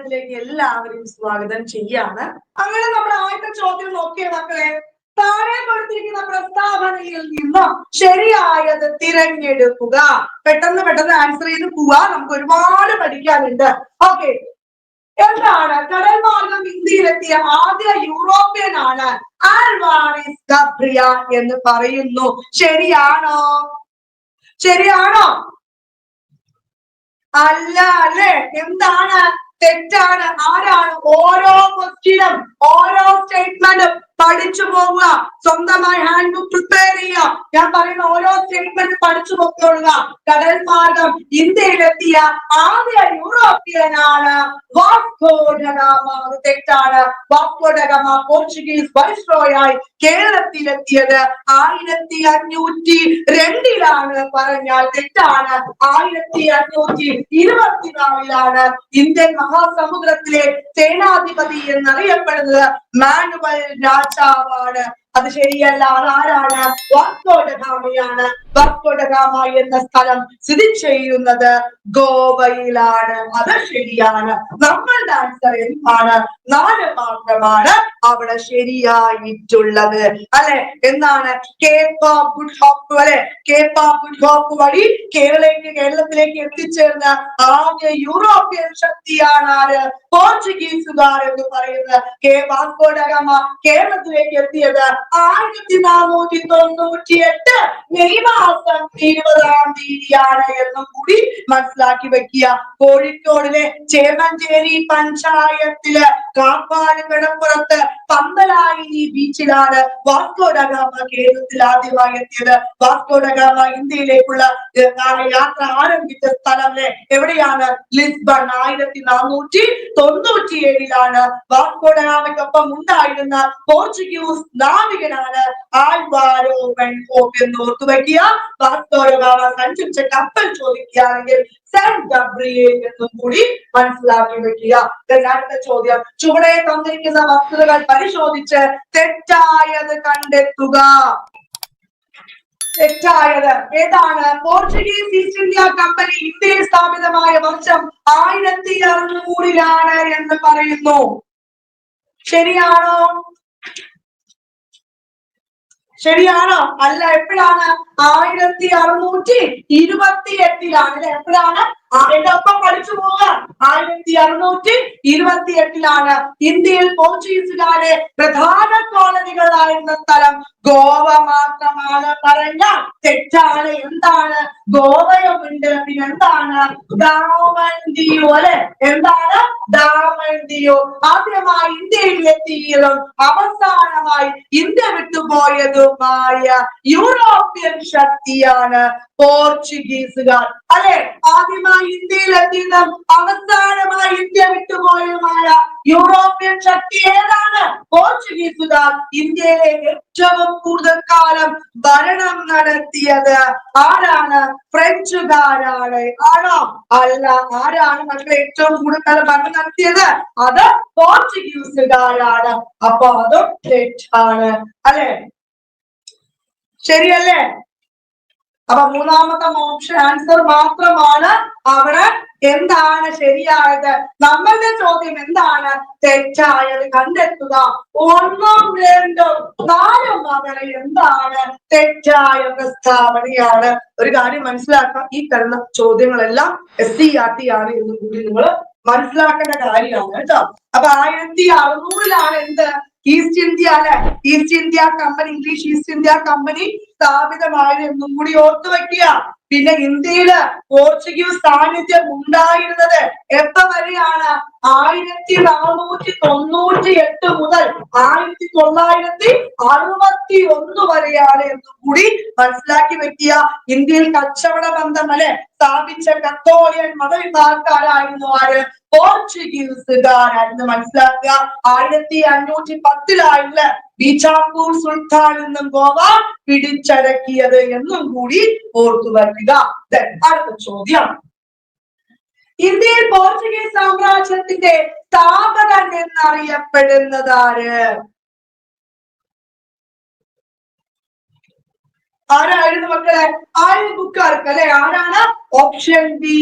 പാഠത്തിലേക്ക് എല്ലാവരെയും സ്വാഗതം ചെയ്യാണ്. അങ്ങനെ നമ്മൾ ആദ്യത്തെ ചോദ്യം നോക്കിയ മക്കളെ, താഴെ കൊടുത്തിരിക്കുന്ന പ്രസ്താവനയിൽ നിന്നും ശരിയായത് തിരഞ്ഞെടുക്കുക. പെട്ടെന്ന് ആൻസർ ചെയ്ത് പോവാ, നമുക്ക് ഒരുപാട് പഠിക്കാനുണ്ട്. ഓക്കെ, എന്താണ് കടൽ മാർഗം ഇന്ത്യയിലെത്തിയ ആദ്യ യൂറോപ്യൻ ആണ് ആൽവാരിസ് ഗബ്രിയ എന്ന് പറയുന്നു. ശരിയാണോ? ശരിയാണോ? അല്ല അല്ലെ? എന്താണ്? തെറ്റാണ്. ആരാണ്? ഓരോ ക്വസ്റ്റ്യനും ഓരോ സ്റ്റേറ്റ്മെന്റും പഠിച്ചു പോവുക. സ്വന്തമായി ഹാൻഡ് ബുക്ക് പ്രിപ്പയർ ചെയ്യുക. ഞാൻ പറയുന്ന ഓരോ സ്റ്റേറ്റ്മെന്റ് പഠിച്ചു പോയിക്കൊള്ളുക. കടൽ മാർഗം ഇന്ത്യയിലെത്തിയ ആദ്യ യൂറോപ്യനാണ് വാസ്കോ ഡ ഗാമ. അത് തെറ്റാണ്. വാസ്കോ ഡ ഗാമ പോർച്ചുഗീസ് വൈസ്രോയായി കേരളത്തിലെത്തിയത് 1502 പറഞ്ഞാൽ തെറ്റാണ്. 1524 ഇന്ത്യൻ മഹാസമുദ്രത്തിലെ സേനാധിപതി എന്നറിയപ്പെടുന്നത് മാനുവൽ രാജാവാണ്. അത് ശരിയല്ല. അതാരാണ്? വാസ്കോ ഡ ഗാമയാണ്. വാസ്കോ ഡ ഗാമ എന്ന സ്ഥലം സ്ഥിതി ചെയ്യുന്നത് ഗോവയിലാണ്. അത് ശരിയാണ്. നമ്മളുടെ ആൻസർ എന്താണ്? 4 മാത്രമാണ് അവിടെ ശരിയായിട്ടുള്ളത് അല്ലെ? എന്താണ്? കേപ്പ് ഓഫ് ഗുഡ് ഹോപ്പ് അല്ലെ? കേപ്പ് ഓഫ് ഗുഡ് ഹോപ്പ് വഴി കേരളത്തിലേക്ക് എത്തിച്ചേർന്ന ആദ്യ യൂറോപ്യൻ ശക്തിയാണ് ആര്? പോർച്ചുഗീസുകാർ എന്ന് പറയുന്നത്. വാസ്കോ ഡ ഗാമ കേരളത്തിലേക്ക് എത്തിയത് 1498 മെയ് മാസം 20-ാം തീയതിയാണ് എന്നും കൂടി മനസ്സിലാക്കി വെക്കുക. കോഴിക്കോടിലെ ചേമഞ്ചേരി പഞ്ചായത്തില് കാപ്പാട് കടപ്പുറത്ത് പന്തലായിനി ബീച്ചിലാണ് വാസ്കോ ഡ ഗാമ കേരളത്തിൽ ആദ്യമായി എത്തിയത്. വാസ്കോ ഡ ഗാമ ഇന്ത്യയിലേക്കുള്ള യാത്ര ആരംഭിച്ച സ്ഥലം എവിടെയാണ്? ലിസ്ബൺ. 1497 വാസ്കോ ഡ ഗാമയ്ക്കൊപ്പം ഉണ്ടായിരുന്ന പോർച്ചുഗീസ് നാവികനാണ് ആൽവാരോ വെൻകോപ്പ് എന്ന് ഓർത്തു വയ്ക്കുക. വാസ്കോ ഡ ഗാമ സഞ്ചരിച്ച കപ്പൽ ചോദിക്കുകയാണെങ്കിൽ സെന്റ് ഗബ്രിയേൽ എന്നും കൂടി മനസ്സിലാക്കി വെക്കുക. അടുത്ത ചോദ്യം, ചുവടെ തന്നിരിക്കുന്ന വസ്തുതകൾ പരിശോധിച്ച് തെറ്റായത് കണ്ടെത്തുക. തെറ്റായത് ഏതാണ്? പോർച്ചുഗീസ് ഈസ്റ്റ് ഇന്ത്യ കമ്പനി ഇന്ത്യയിൽ സ്ഥാപിതമായ വർഷം 1600 എന്ന് പറയുന്നു. ശരിയാണോ? ശരിയാണോ? അല്ല. എപ്പോഴാണ്? 1628 അല്ലെ? എപ്പോഴാണ്? ഒപ്പം പഠിച്ചു പോവുക. 1628 ഇന്ത്യയിൽ പോർച്ചുഗീസുകാരെ പ്രധാന കോളനികളായിരുന്ന സ്ഥലം ഗോവ മാത്രമാണ്. പറഞ്ഞ തെറ്റാണ്. എന്താണ്? ഗോവയുമുണ്ട്. പിന്നെന്താണ്? ദാമൻദിയു അല്ലെ? എന്താണ്? ദാമൻദിയു. ആദ്യമായി ഇന്ത്യയിൽ എത്തിയതും അവസാനമായി ഇന്ത്യ വിട്ടുപോയതുമായ യൂറോപ്യൻ ശക്തിയാണ് പോർച്ചുഗീസുകാർ അല്ലെ? ആദ്യമായി ഇന്ത്യയിൽ എത്തിയതും അവസാനമായി ഇന്ത്യ വിട്ടുപോയതുമായ യൂറോപ്യൻ ശക്തി ഏതാണ്? പോർച്ചുഗീസുകാർ. ഇന്ത്യയിലെ ഏറ്റവും കൂടുതൽ കാലം ഭരണം നടത്തിയത് ആരാണ്? ഫ്രഞ്ചുകാരാണ്. ആണോ? അല്ല. ആരാണ് മക്കളെ ഏറ്റവും കൂടുതൽ കാലം ഭരണം നടത്തിയത്? അത് പോർച്ചുഗീസുകാരാണ്. അപ്പൊ അതും തെറ്റാണ് അല്ലെ? ശരിയല്ലേ? അപ്പൊ മൂന്നാമത്തെ ഓപ്ഷൻ ആൻസർ മാത്രമാണ് അവിടെ എന്താണ് ശരിയായത്. നമ്മളുടെ ചോദ്യം എന്താണ്? തെറ്റായത് കണ്ടെത്തുക. 1, 2, 4 അവിടെ എന്താണ്? തെറ്റായ പ്രസ്താവനയാണ്. ഒരു കാര്യം മനസ്സിലാക്കാം, ഈ തരുന്ന ചോദ്യങ്ങളെല്ലാം SCERT ആണ് എന്നും കൂടി നിങ്ങൾ മനസ്സിലാക്കേണ്ട കാര്യമാണ് കേട്ടോ. അപ്പൊ 1600 എന്ത്? ഈസ്റ്റ് ഇന്ത്യ അല്ലെ? East India company, English east India company സ്ഥാപിതമായത് എന്നും കൂടി ഓർത്തു വെക്കുക. പിന്നെ ഇന്ത്യയില് പോർച്ചുഗീസ് സാന്നിധ്യം ഉണ്ടായിരുന്നത് എപ്പ വരെയാണ്? 1498 മുതൽ 1961 വരെയാണ് എന്നും കൂടി മനസ്സിലാക്കി വെക്കുക. ഇന്ത്യയിൽ കച്ചവട ബന്ധം അല്ലെ സ്ഥാപിച്ച കത്തോലിയൻ മതവിഭാഗക്കാരായിരുന്നു ആര്? പോർച്ചുഗീസുകാരായിരുന്നു. മനസ്സിലാക്കുക. 1510 ബീജാപ്പൂർ സുൽത്താൻ എന്നും ഗോവ പിടിച്ചടക്കിയത് എന്നും കൂടി ഓർത്തു വയ്ക്കുക. അടുത്ത ചോദ്യം, ഇന്ത്യയിൽ പോർച്ചുഗീസ് സാമ്രാജ്യത്തിന്റെ സ്ഥാപകൻ എന്നറിയപ്പെടുന്നത് ആര്? ആരായിരുന്നു മക്കളെ? അൽബുക്കർക്ക് അല്ലെ? ആരാണ്? ഓപ്ഷൻ ബി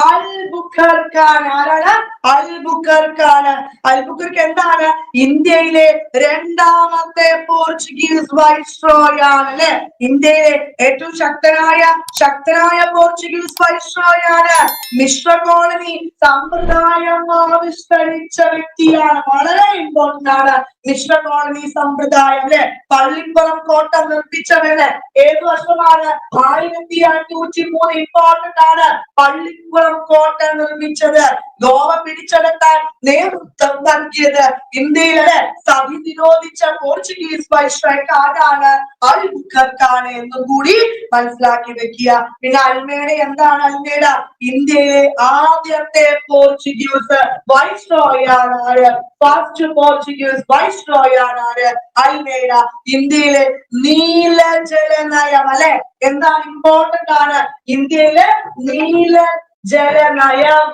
അൽബുക്കർക്കാണ്. ആരാണ്? അൽബുക്കർക്കാണ്. അൽബുക്കർക്ക് എന്താണ്? ഇന്ത്യയിലെ രണ്ടാമത്തെ പോർച്ചുഗീസ് വൈസ്രോയ് ആണ് അല്ലെ? ഇന്ത്യയിലെ ഏറ്റവും ശക്തനായ പോർച്ചുഗീസ് വൈസ്രോയ് ആണ്. മിശ്ര കോളനി സമ്പ്രദായം ആവിഷ്കരിച്ച വ്യക്തിയാണ്. വളരെ ഇമ്പോർട്ടന്റ് ആണ് മിശ്ര കോളനി സമ്പ്രദായം അല്ലെ? പള്ളിപ്പുറം കോട്ട നിർമ്മിച്ചവര് ഏത് വർഷമാണ്? 1503. ഇമ്പോർട്ടന്റ് ആണ്. പള്ളിപ്പുറം കോട്ട നിർമ്മിച്ചത്. ഗോവ പിടിച്ചെടുക്കാൻ നേതൃത്വം നൽകിയത് ഇന്ത്യയിലെ സതി നിരോധിച്ച പോർച്ചുഗീസ് വൈസ്രോയ് ആരാണ്? അൽബുക്കർക്കാണ് എന്നും കൂടി മനസ്സിലാക്കി വെക്കുക. പിന്നെ അൽമേഡ എന്താണ്? അൽമേഡ ഇന്ത്യയിലെ ആദ്യത്തെ പോർച്ചുഗീസ് വൈസ്രോയ് ആണ്. ആര്? ഫസ്റ്റ് പോർച്ചുഗീസ് വൈസ്രോയ് ആണ് ആര്? അൽമേഡ. ഇന്ത്യയിലെ നീലജല നയം അല്ലെ? എന്താണ്? ഇമ്പോർട്ടന്റ് ആണ്. ഇന്ത്യയിലെ നീലജല നയം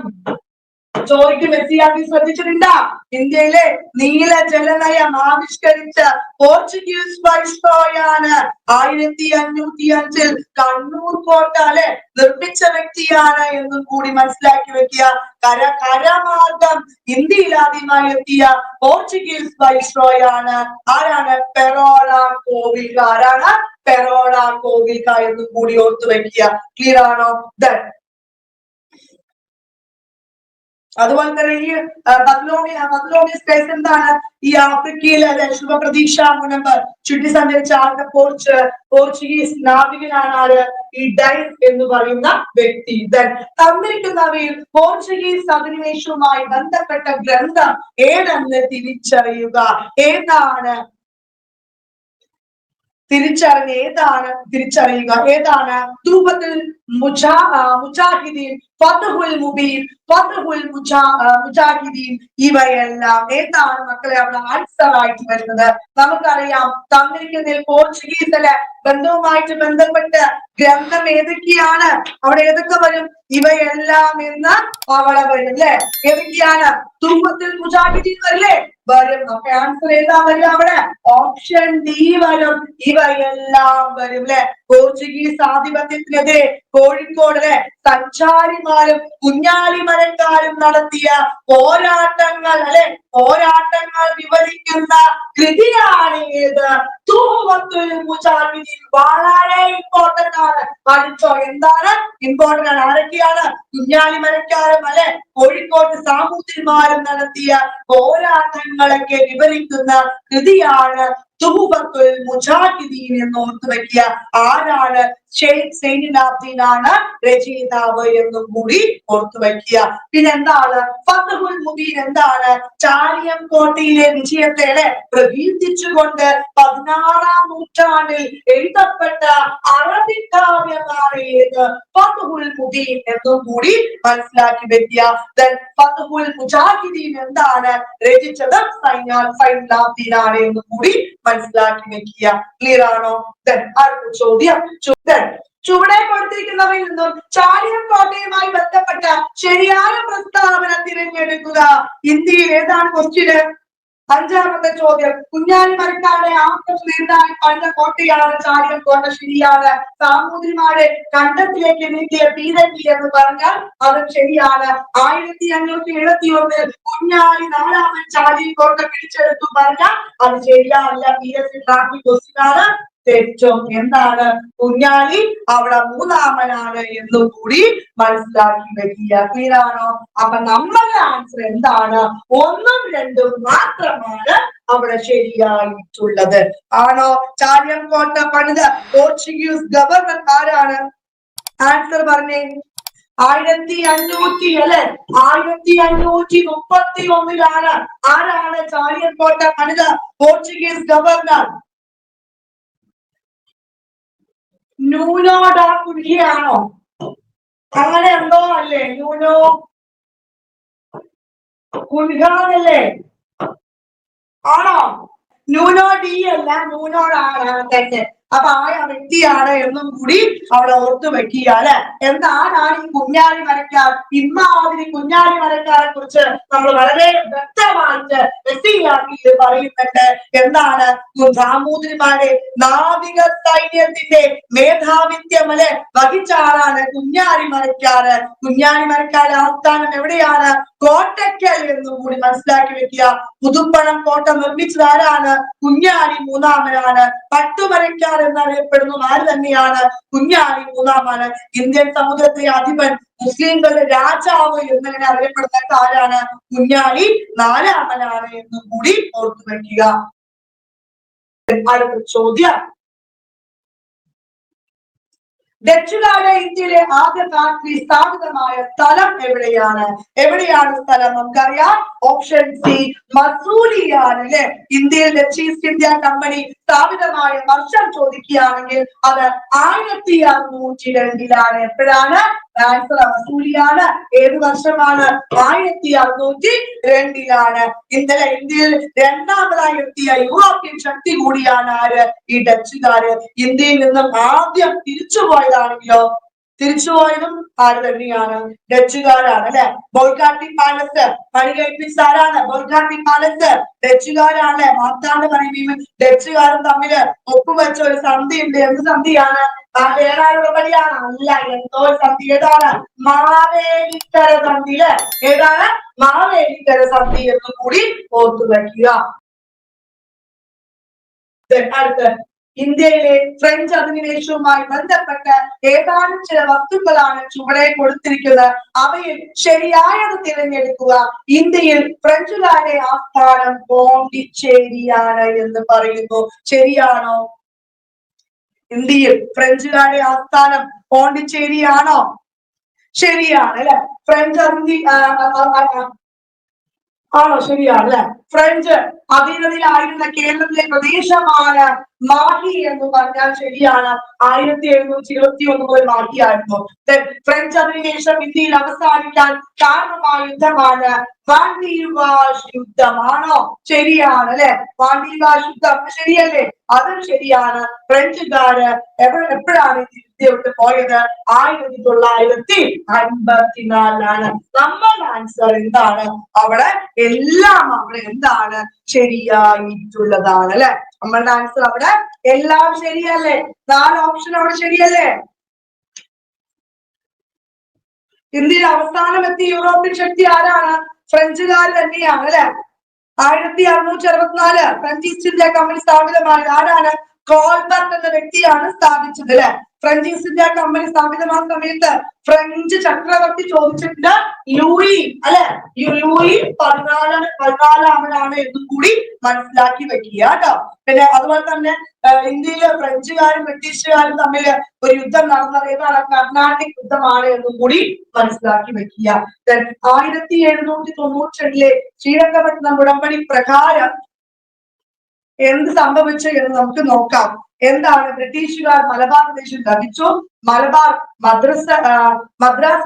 ചോദിക്കും. എസ്സിആർടി ശ്രദ്ധിച്ചിട്ടുണ്ടോ? ഇന്ത്യയിലെ നീലജല നയം ആവിഷ്കരിച്ച പോർച്ചുഗീസ് വൈസ്രോയ് ആണ്. 1505 കണ്ണൂർ കോട്ട അല്ലെ നിർമ്മിച്ച വ്യക്തിയാണ് എന്നും കൂടി മനസ്സിലാക്കി വെക്കുക. കരമാർഗം ഇന്ത്യയിൽ ആദ്യമായി എത്തിയ പോർച്ചുഗീസ് വൈസ്രോയ് ആണ്. ആരാണ്? പെറോള കോവിൽക. ആരാണ്? പെറോള കോവിൽക എന്നും കൂടി ഓർത്തു വെക്കുക. ക്ലിയർ ആണോ? അതുപോലെ തന്നെ ഈ ബബ്ലോണിയ സ്പേസ് എന്താണ്? ഈ ആഫ്രിക്കയിലെ ശുഭപ്രതീക്ഷ മുനമ്പ് ചുറ്റി സഞ്ചരിച്ച ആദ്യ പോർച്ചുഗീസ് നാവികനാണ് ആര്? ഈ ഡൈസ് എന്ന് പറയുന്ന വ്യക്തി. തന്നിരിക്കുന്നവയിൽ പോർച്ചുഗീസ് അധിനിവേശവുമായി ബന്ധപ്പെട്ട ഗ്രന്ഥം ഏതെന്ന് തിരിച്ചറിയുക. ഏതാണ് ഏതാണ്? തൂബത്തുൽ മുജാഹിദീൻ, ഫത്ഹുൽ മുബീൻ, ഫത്ഹുൽ മുജാഹിദീൻ ഇവയെല്ലാം ഏതാണ് മക്കളെ അവിടെ ആൻസർ ആയിട്ട് വരുന്നത്? നമുക്കറിയാം തന്നിരിക്കുന്നതിൽ പോർച്ചുഗീസിലെ ബന്ധവുമായിട്ട് ബന്ധപ്പെട്ട് ഗ്രന്ഥം ഏതൊക്കെയാണ്? അവിടെ ഏതൊക്കെ വരും? ഇവയെല്ലാം എന്ന് അവിടെ വരും അല്ലെ? ഏതൊക്കെയാണ്? തൂബത്തുൽ മുജാഹിദീൻ വരില്ലേ? വരും. അപ്പൊ ആൻസർ ഏതാ വരും അവിടെ? ഓപ്ഷൻ ഡി വരും. ഇവയെല്ലാം വരും അല്ലെ? പോർച്ചുഗീസ് ആധിപത്യത്തിനെതിരെ കോഴിക്കോടിലെ സഞ്ചാരിമാരും കുഞ്ഞാലിമരക്കാരും നടത്തിയ പോരാട്ടങ്ങൾ അല്ലെ? പോരാട്ടങ്ങൾ വിവരിക്കുന്ന കൃതിയാണ് ഏത്? തൂബത്തുൽ മുജാഹിദീൻ. വളരെ ഇമ്പോർട്ടന്റ് ആണ്. പഠിച്ചോ? എന്താണ് ഇമ്പോർട്ടന്റ് ആണ്? ആരൊക്കെയാണ്? കുഞ്ഞാലിമരക്കാരും അല്ലെ കോഴിക്കോട് സാമൂതിരിമാരും നടത്തിയ പോരാട്ടങ്ങളൊക്കെ വിവരിക്കുന്ന കൃതിയാണ് തൂബത്തുൽ മുജാഹിദീൻ എന്ന് ഓർത്തു വെക്കുക. ആരാണ്? ഷെയ്ഖ് സൈനുലാബ്ദീൻ ആണ് രചയിതാവ് എന്നും കൂടി ഓർത്തു വെക്കുക. പിന്നെ എന്താണ് ഫത്ഹുൽ മുബീൻ? എന്താണ്? ചാലിയംകോട്ടയിലെ വിജയത്തെ പ്രകീർത്തിച്ചുകൊണ്ട് 16-ാം നൂറ്റാണ്ടിൽ എഴുതപ്പെട്ട അറബിക് കാവ്യമാണ് ഏത്? ഫത്ഹുൽ മുബീൻ എന്നും കൂടി മനസ്സിലാക്കി വെക്കുക. ഫത്ഹുൽ മുജാഹിദീൻ എന്താണ്? രചിച്ചത് സൈനുലാബ്ദീൻ ആണ് എന്നും കൂടി മനസ്സിലാക്കി വെക്കുക. ക്ലിയർ ആണോ? അടുത്ത ചോദ്യം. ചുവടെ കൊടുത്തിരിക്കുന്നവയിൽ നിന്നും ചാലിയംകോട്ടയുമായി ബന്ധപ്പെട്ട ശരിയായ പ്രസ്താവന തിരഞ്ഞെടുക്കുക. ഇന്ത്യയിൽ ഏതാണ് ക്വസ്റ്റ്യന്? 5-ാമത്തെ ചോദ്യം. കുഞ്ഞാലിമരക്കാരുടെ ആക്രമണം നേരിടാൻ പണിത കോട്ടയാണ് ചാലിയംകോട്ട. ശരിയാണ്. സാമൂതിരിമാരെ കണ്ടത്തിലേക്ക് നീക്കിയ പീരങ്കി എന്ന് പറഞ്ഞാൽ അതും ശരിയാണ്. 1571 കുഞ്ഞാലി 4-ാമൻ ചാലിയംകോട്ട പിടിച്ചെടുത്തു പറഞ്ഞാൽ അത് ശരിയാവില്ല. PSC ട്രാഫിക് ക്വസ്റ്റ്യൻ ആണ്. തെറ്റും. എന്താണ്? കുഞ്ഞാലി അവിടെ 3-ാമനാണ് എന്നും കൂടി മനസ്സിലാക്കി വെക്കുക. ക്ലിയർ ആണോ? അപ്പൊ നമ്മളുടെ ആൻസർ എന്താണ്? 1ഉം 2ഉം മാത്രമാണ് അവിടെ ശരിയായിട്ടുള്ളത്. ആണോ? ചാലിയംകോട്ട പണിത പോർച്ചുഗീസ് ഗവർണർ ആരാണ്? ആൻസർ പറഞ്ഞേ. 1500 അല്ലെ? 1531 ആരാണ് ചാലിയംകോട്ട പണിത പോർച്ചുഗീസ് ഗവർണർ? ന്യൂനോ ഡാ കുൻഹിയാണോ? അങ്ങനെ എന്തോ അല്ലേ? ന്യൂനോ കുൻഹാനല്ലേ? ആണോ? ന്യൂനോ ഡി അല്ല, ന്യൂനോടാണ് തന്നെ. അപ്പൊ ആ വ്യക്തിയാണ് എന്നും കൂടി അവിടെ ഓർത്തു വെക്കുക അല്ലെ? എന്താണ് ഈ കുഞ്ഞാലി മരക്കാർ? ഇമാതിരി കുഞ്ഞാലി മരക്കാരെ കുറിച്ച് നമ്മൾ വളരെ വ്യക്തമായിട്ട് പൂർത്തിയാക്കി പറയുന്നുണ്ട്. എന്താണ്? സാമൂതിരിമാരെ നാവിക സൈന്യത്തിന്റെ മേധാവിത്യം അല്ലെ വഹിച്ച ആളാണ് കുഞ്ഞാലി മരക്കാറ്. കുഞ്ഞാലി മരക്കാരുടെ ആസ്ഥാനം എവിടെയാണ്? കോട്ടയ്ക്കൽ എന്നും കൂടി മനസ്സിലാക്കി വെക്കുക. പുതുപ്പണം കോട്ട നിർമ്മിച്ചത് ആരാണ്? കുഞ്ഞാലി മൂന്നാമനാണ്. പട്ടുമരക്കാർ എന്നറിയപ്പെടുന്നത് ആര് തന്നെയാണ്? കുഞ്ഞാലി മൂന്നാമനാണ്. ഇന്ത്യൻ സമുദ്രത്തിലെ അധിപൻ, മുസ്ലിംകളുടെ രാജാവ് എന്നങ്ങനെ അറിയപ്പെടുന്ന ആരാണ്? കുഞ്ഞാലി നാലാമനാണ് എന്നും കൂടി ഓർത്തു വെക്കുക. അടുത്ത ചോദ്യം, ഡച്ചുകാരുടെ ഇന്ത്യയിലെ ആദ്യ ഫാക്ടറി സ്ഥാപിതമായ സ്ഥലം എവിടെയാണ്? എവിടെയാണ് സ്ഥലം? നമുക്കറിയാം. ഓപ്ഷൻ സി മസൂലിയാണ് അല്ലെ. ഇന്ത്യയിൽ ഡച്ച് ഈസ്റ്റ് ഇന്ത്യ കമ്പനി സ്ഥാപിതമായ വർഷം ചോദിക്കുകയാണെങ്കിൽ അത് 1602 എപ്പോഴാണ്? ആൻസർ മസൂലിയാണ്. ഏത് വർഷമാണ്? 1602 ഇന്നലെ ഇന്ത്യയിൽ രണ്ടാമതായി എത്തിയ യൂറോപ്യൻ ശക്തി കൂടിയാണ് ആര്? ഈ ഡച്ചുകാര്. ഇന്ത്യയിൽ നിന്നും ആദ്യം തിരിച്ചുപോയതാണെങ്കിലോ തിരിച്ചുപോയതും ആര് തന്നെയാണ്? ഡച്ചുകാരാണ് അല്ലെ. ബോൾഗാട്ടി പാലസ് പണി കഴിപ്പിച്ച ആരാണ്? ബോൾഗാട്ടി പാലസ് ഡച്ചുകാരാണ്. മാർത്താണ്ഡ പറയുകയും ഡച്ചുകാരും തമ്മില് ഒപ്പുവെച്ച ഒരു സന്ധി ഉണ്ട്. എന്ത് സന്ധിയാണ്? ഏതാണുള്ളപടിയാണ്? അല്ല, എന്തോ സന്ധി. ഏതാണ്? മാവേലിക്കര സന്ധി. ഏതാണ്? മാവേലിക്കര സന്ധി എന്നും കൂടി ഓർത്തു വയ്ക്കുക. അടുത്ത്, ഇന്ത്യയിലെ ഫ്രഞ്ച് അധിനിവേശവുമായി ബന്ധപ്പെട്ട് ഏതാനും ചില വസ്തുക്കളാണ് ചുവടെ കൊടുത്തിരിക്കുന്നത്. അവയിൽ ശരിയായത് തിരഞ്ഞെടുക്കുക. ഇന്ത്യയിൽ ഫ്രഞ്ചുകാരുടെ ആസ്ഥാനം പോണ്ടിച്ചേരിയാണ് എന്ന് പറയുന്നു. ശരിയാണോ? ഇന്ത്യയിൽ ഫ്രഞ്ചുകാരുടെ ആസ്ഥാനം പോണ്ടിച്ചേരിയാണോ? ശരിയാണ് അല്ലെ. ഫ്രഞ്ച് ആണോ? ശരിയാണ് അല്ലെ. ഫ്രഞ്ച് അധീനതയിലായിരുന്ന കേരളത്തിലെ പ്രദേശമാണ് മാഹി എന്ന് പറഞ്ഞാൽ ശരിയാണ്. 1721 മുതൽ മാഹിയായിരുന്നു. ഫ്രഞ്ച് അധിനിവേശം ഇന്ത്യയിൽ അവസാനിക്കാൻ കാരണമായ യുദ്ധമാണ് വാണ്ടീവാഷ് യുദ്ധമാണോ? ശരിയാണ് അല്ലെ. വാണ്ടീവാഷ് യുദ്ധം ശരിയല്ലേ? അതും ശരിയാണ്. ഫ്രഞ്ചുകാര് എപ്പോഴാണ് ഇന്ത്യ വിട്ട് പോയത്? 1954. നമ്മളുടെ ആൻസർ എന്താണ്? അവിടെ എല്ലാം അവിടെ എന്താണ്? ശരിയായിട്ടുള്ളതാണ് അല്ലെ. നമ്മളുടെ ആൻസർ അവിടെ എല്ലാം ശരിയല്ലേ? 4 ഓപ്ഷൻ അവിടെ ശരിയല്ലേ? ഇന്ത്യയിൽ അവസാനം എത്തിയ യൂറോപ്യൻ ശക്തി ആരാണ്? ഫ്രഞ്ചുകാർ തന്നെയാണ് അല്ലെ. 1664 ഫ്രഞ്ച് ഈസ്റ്റ് ഇന്ത്യ കമ്പനി സ്ഥാപിതമായത് ആരാണ്? കോൾബർട്ട് എന്ന വ്യക്തിയാണ് സ്ഥാപിച്ചത് അല്ലെ. ഫ്രഞ്ച് ഈസ്റ്റ് ഇന്ത്യ കമ്പനി സ്ഥാപിതമായ സമയത്ത് ഫ്രഞ്ച് ചക്രവർത്തി ചോദിച്ചിട്ടുണ്ട് ലൂയി അല്ലെ. ലൂയി 14 എന്നും കൂടി മനസ്സിലാക്കി വെക്കുക കേട്ടോ. പിന്നെ അതുപോലെ തന്നെ ഇന്ത്യയിലെ ഫ്രഞ്ചുകാരും ബ്രിട്ടീഷുകാരും തമ്മിൽ ഒരു യുദ്ധം നടന്നത് ഏതാണ്? കർണാട്ടിക് യുദ്ധമാണ് എന്നും കൂടി മനസ്സിലാക്കി വെക്കുക. 1792 ശ്രീരംഗപട്ടണം ഉടമ്പടി പ്രകാരം എന്ത് സംഭവിച്ചു എന്ന് നമുക്ക് നോക്കാം. എന്താണ്? ബ്രിട്ടീഷുകാർ മലബാർ പ്രദേശം ലഭിച്ചു. മലബാർ മദ്രാസ്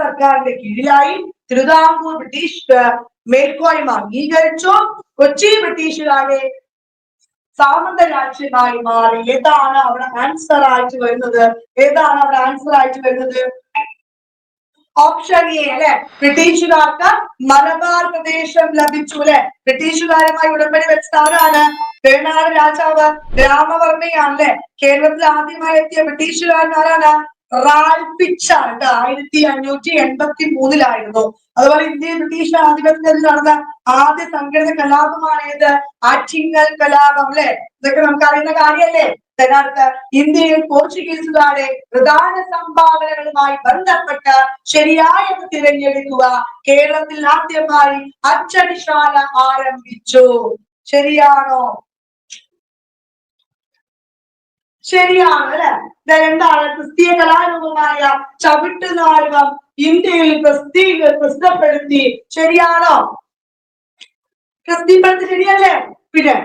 സർക്കാരിന്റെ കീഴിലായി. തിരുവിതാംകൂർ ബ്രിട്ടീഷ് മേൽക്കോയ്മ അംഗീകരിച്ചു. കൊച്ചി ബ്രിട്ടീഷുകാരെ സാമന്ത രാജ്യമായി മാറി. ഏതാണ് അവിടെ ആൻസർ ആയിട്ട് വരുന്നത്? ഏതാണ് അവിടെ ആൻസർ ആയിട്ട് വരുന്നത്? ഓപ്ഷൻ എ അല്ലെ. ബ്രിട്ടീഷുകാർക്ക് മലബാർ പ്രദേശം ലഭിച്ചു അല്ലെ. ബ്രിട്ടീഷുകാരുമായി ഉടമ്പടി വെച്ചത് ആരാണ്? വേണാട് രാജാവ് രാമവർമ്മയാണ് അല്ലെ. കേരളത്തിൽ ആദ്യമായി എത്തിയ ബ്രിട്ടീഷുകാരൻ ആരാണ്? റാൽപിച്ചാണ്. 1583 അതുപോലെ ഇന്ത്യയിൽ ബ്രിട്ടീഷ് ആധിപത്യത്തിൽ നടന്ന ആദ്യ സംഘടിത കലാപമാണ് ഏത്? ആറ്റിങ്ങൽ കലാപം അല്ലെ. ഇതൊക്കെ നമുക്ക് അറിയുന്ന കാര്യല്ലേ. ഇന്ത്യയിൽ പോർച്ചുഗീസുകാരെ പ്രധാന സംഭാവനകളുമായി ബന്ധപ്പെട്ട് ശരിയായത് തിരഞ്ഞെടുക്കുക. കേരളത്തിൽ ആദ്യമായി അച്ചടിശാല ആരംഭിച്ചു. ശരിയാണോ? ശരിയാണ് അല്ലെ. എന്താണ്? ക്രിസ്തീയ കലാരൂപമായ ചവിട്ടുനാടകം ഇന്ത്യയിൽ പ്രസിദ്ധപ്പെടുത്തി. ശരിയാണോ? പ്രസിദ്ധപ്പെടുത്തി ശരിയല്ലേ? പിന്നെ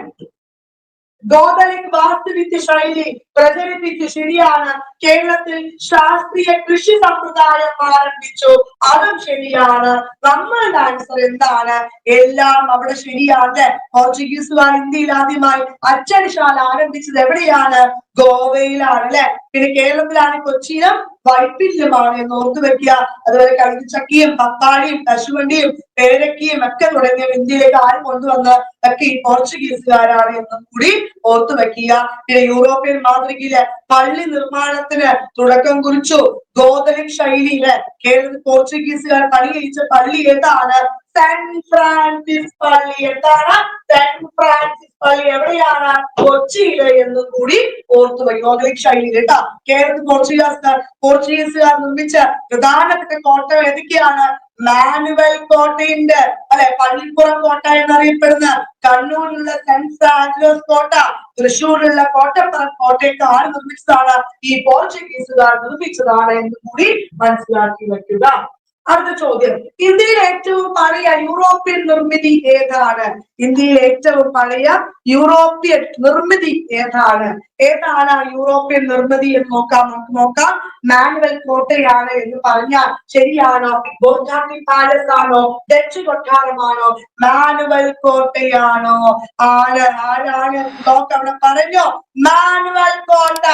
ഗോതലിക് വാസ്തുവിദ്യ ശൈലി പ്രചരിപ്പിച്ചു. ശരിയാണ്. കേരളത്തിൽ ശാസ്ത്രീയ കൃഷി സമ്പ്രദായം ആരംഭിച്ചു. അതും ശരിയാണ്. നമ്മളുടെ ആൻസർ എന്താണ്? എല്ലാം അവിടെ ശരിയാണ്. പോർച്ചുഗീസുകാർ ഇന്ത്യയിൽ ആദ്യമായി അച്ചടിശാല ആരംഭിച്ചത് എവിടെയാണ്? ഗോവയിലാണ് അല്ലെ. പിന്നെ കേരളത്തിലാണ് കൊച്ചിയിലും വൈപ്പിനിലുമാണ് എന്ന് ഓർത്തു വെക്കുക. അതുപോലെ കഴുകുച്ചക്കയും പപ്പാളിയും കശുവണ്ടിയും പേരക്കയും ഒക്കെ തുടങ്ങിയ ഇന്ത്യയിലേക്ക് ആര് കൊണ്ടുവന്ന്? ഒക്കെ ഈ പോർച്ചുഗീസുകാരാണ് എന്നും കൂടി ഓർത്തു വെക്കുക. പിന്നെ യൂറോപ്യൻ മാതൃകയിലെ പള്ളി നിർമ്മാണത്തിന് തുടക്കം കുറിച്ചു. ഗോതലിക് ശൈലിയില് കേരളത്തിൽ പോർച്ചുഗീസുകാർ പണികഴിച്ച പള്ളി ഏതാണ്? സെന്റ് ഫ്രാൻസിസ് പള്ളി. എന്താണ്? സെന്റ് ഫ്രാൻസിസ് പള്ളി എവിടെയാണ്? കൊച്ചിയില് എന്നും കൂടി ഓർത്തു വയ്ക്കും. ഗോതലിക് ശൈലി കേട്ടോ. കേരളത്തിൽ പോർച്ചുഗീസുകാർ നിർമ്മിച്ച പ്രധാനപ്പെട്ട കോട്ട ഏതൊക്കെയാണ്? മാനുവൽ കോട്ടയുണ്ട് അല്ലെ, പള്ളിപ്പുറം കോട്ട എന്നറിയപ്പെടുന്ന കണ്ണൂരിലുള്ള സെന്റ് ഫ്രാൻസിസ് കോട്ട, തൃശ്ശൂരിലുള്ള കോട്ടപ്പുറം കോട്ടയൊക്കെ ആര് നിർമ്മിച്ചതാണ്? ഈ പോർച്ചുഗീസുകാർ നിർമ്മിച്ചതാണ് എന്ന് കൂടി മനസ്സിലാക്കി വെക്കുക. അടുത്ത ചോദ്യം, ഇന്ത്യയിൽ ഏറ്റവും പഴയ യൂറോപ്യൻ നിർമ്മിതി ഏതാണ്? ഇന്ത്യയിൽ ഏറ്റവും പഴയ യൂറോപ്യൻ നിർമ്മിതി ഏതാണ്? ഏതാണ് യൂറോപ്യൻ നിർമ്മിതി എന്ന് നമുക്ക് നോക്കാം. മാനുവൽ കോട്ടയാണ് എന്ന് പറഞ്ഞാൽ ശരിയാണോ? ബോർഗാട്ടി പാലസ് ആണോ? ഡച്ച് കൊട്ടാരമാണോ? മാനുവൽ കോട്ടയാണോ? ആരാണ് നോക്കാം. അവിടെ പറഞ്ഞോ മാനുവൽ കോട്ട.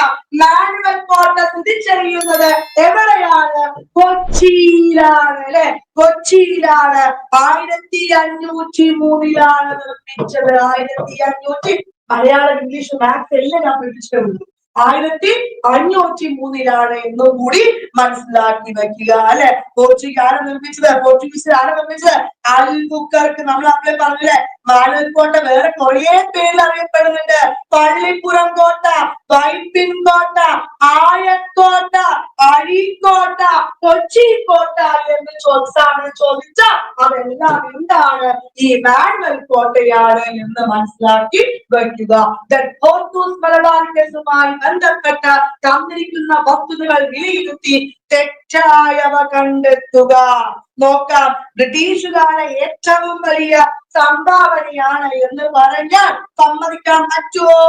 മാനുവൽ കോട്ട സ്ഥിതി ചെയ്യുന്നത് എവിടെയാണ്? കൊച്ചിയിലാണ് അല്ലെ, കൊച്ചിയിലാണ്. 1503 നിർമ്മിച്ചത്. 1500. മലയാളം, ഇംഗ്ലീഷ്, മാത്സ് എല്ലാം ഞാൻ പഠിപ്പിച്ചിട്ടുണ്ട്. 1503 എന്നും കൂടി മനസ്സിലാക്കി വെക്കുക അല്ലെ. ആരെ നിർമ്മിച്ചത്? പോർച്ചുഗീസ് ആരെ നിർമ്മിച്ചത്? അൽബുക്കർക്ക്. നമ്മൾ അവിടെ പറഞ്ഞില്ലേ മാനുവൽ കോട്ട വേറെ കുറേ പേരിൽ അറിയപ്പെടുന്നുണ്ട്. പള്ളിപ്പുറം കോട്ട, വൈപ്പിൻ കോട്ട, ആയക്കോട്ട, അഴീക്കോട്ട, കൊച്ചി കോട്ട എന്ന് ചോദിച്ചാൽ അതെല്ലാം എന്താണ്? ഈ മാനുവൽ കോട്ടയാണ് എന്ന് മനസ്സിലാക്കി വെക്കുക. മലബാറിസവുമായി ബന്ധപ്പെട്ട തന്നിരിക്കുന്ന വസ്തുതകൾ വിലയിരുത്തി തെറ്റായവ കണ്ടെത്തുക. നോക്കാം. ബ്രിട്ടീഷുകാരെ ഏറ്റവും വലിയ സംഭാവനയാണ് എന്ന് പറഞ്ഞാൽ സമ്മതിക്കാൻ പറ്റുമോ?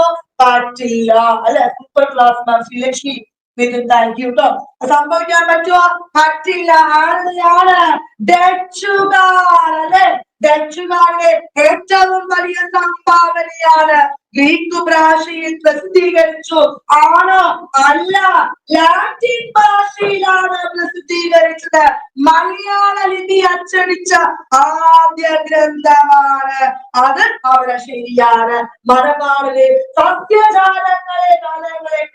പറ്റില്ല അല്ലെ. Super class marks Lakshmi thank you കേട്ടോ. സംഭവിക്കാൻ പറ്റുമോ? പറ്റില്ല. ആരെയാണ്? ഡച്ചുകാർ അല്ലെ. ഡച്ചുകാരുടെ ഏറ്റവും വലിയ സംഭാവനയാണ് ഗ്രീക്ക് ഭാഷയിൽ പ്രസിദ്ധീകരിച്ചു. ആണോ? അല്ല, ലാറ്റിൻ ഭാഷയിലാണ് പ്രസിദ്ധീകരിച്ചത്. മലയാള ലിപി അച്ചടിച്ച ആദ്യ ഗ്രന്ഥമാണ് അത്. അവിടെ ശരിയാണ്. മലബാറിലെ സസ്യജാലങ്ങളെ